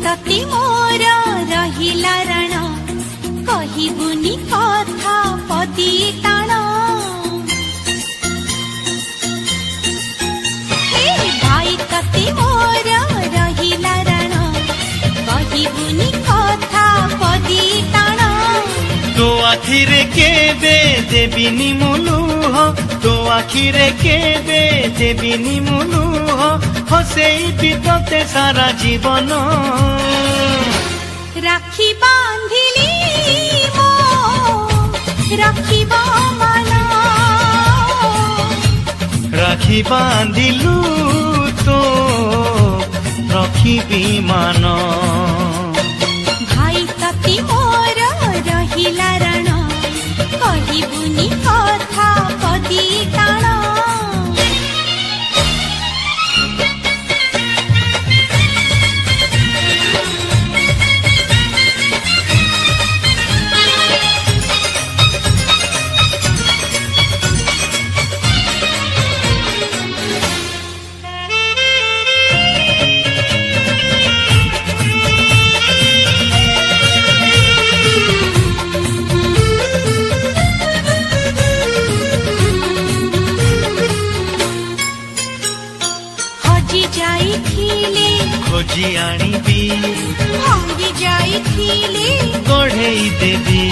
तते मोर रहिला रण कहिबुनी कथा पदी टाण हे भाई तते मोर रहिला रण कहिबुनी कथा पदी टाण तो आखिरे केबे देबिनी मुलुह तो आखिरे केबे देबिनी मुलुह हसेई तोते सारा जीवन राखी बांधिली मो राखिब मन राखी बांधिलु तो रखिबी मान भाई तती मोर रहिला रण कहिबुनी कथा पदी टाण खोजी आनिबी भांगी जाइथिले गढ़ेई देबी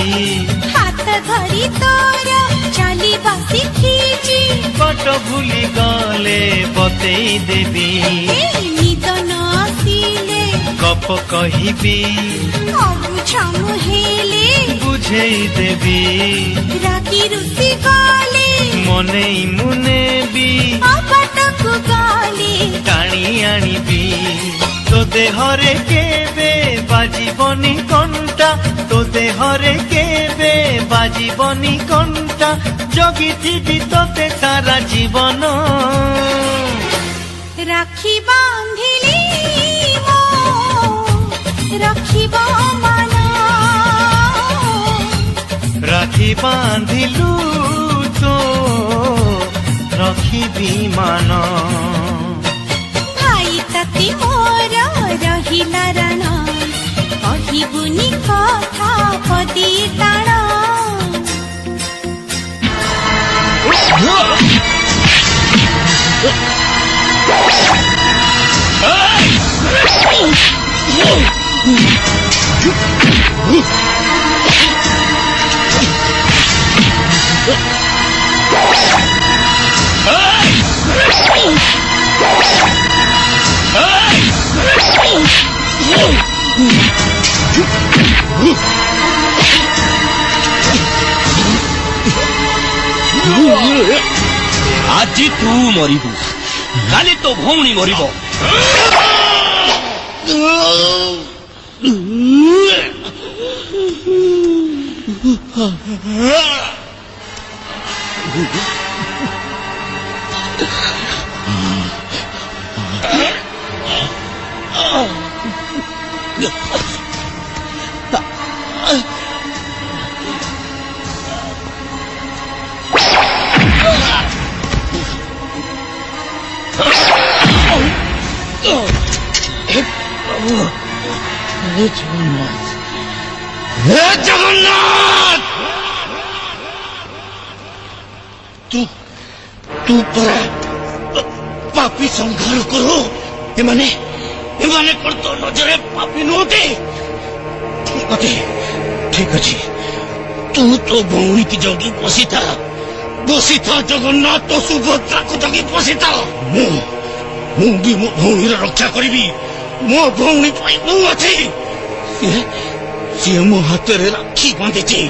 हाथ धरी तोर चलिबा शिखिची बट भूली गले बतेई देबी निद न आसिले गप कहिबी अबुझा मुहेले बुझेई देबी रागी रुसी गले मनेई मुनेबी अबटकु गले टाणी आनिबी तो देहरे केबे बाजिबनी कंटा तो देहरे केबे बाजिबनी कंटा जगिथिबी तोते सारा जीवन राखी बांधिली मो राखिब मन राखी बांधिलु तो रखिबी मान भाई तती मोर रहिला रण कहिबुनी कथा पदी टाण আজি তু মরিবু কালি তো ভৌণী মরিব জগন্নাথ তু পরা পাপি সংহার করো এমানে কর তো নজরে পাপি নতে ঠিক আছে তু তো ভৌণী কি জগি বসিথা জগন্নাথ তো সুভদ্রাକୁ জগি বসিথা ମୁଁ ବି ମୋ ଭଉଣୀର ରକ୍ଷା କରିବି ମୋ ଭଉଣୀ ପାଇଁ ମୁଁ ଅଛି ସିଏ ମୋ ହାତରେ ରାକ୍ଷୀ ବାନ୍ଧିଛି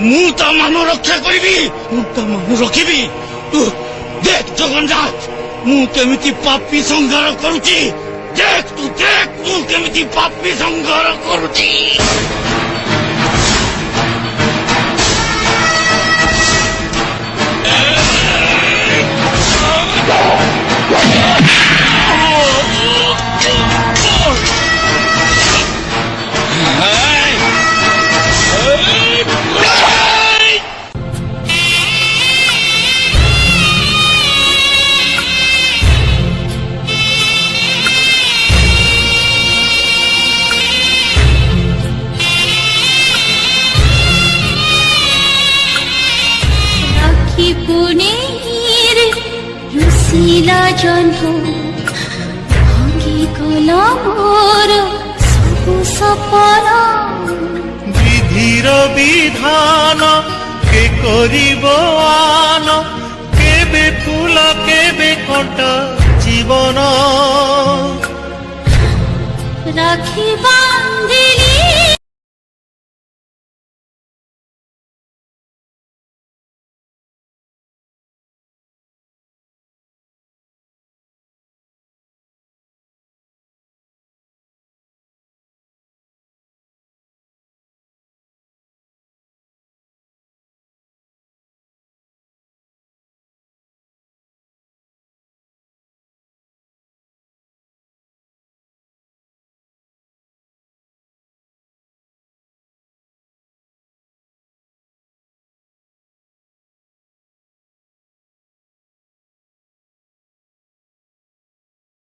ମୁଁ ତା ମାନ ରକ୍ଷା କରିବି ମୁଁ ତା ମାନ ରଖିବି ଦେଖ ଜଗନ୍ନାଥ ମୁଁ କେମିତି ପାପି ସଂହାର କରୁଛି ଦେଖ ତୁ ଦେଖ ମୁଁ କେମିତି ପାପି ସଂହାର କରୁଛି বন্ধু ভাঙি গলা মোর সবু সপন বিধির বিধান কে করিব আন কেবে ফুল কেবে কণ্টা জীবন রাখি বান্ধিলি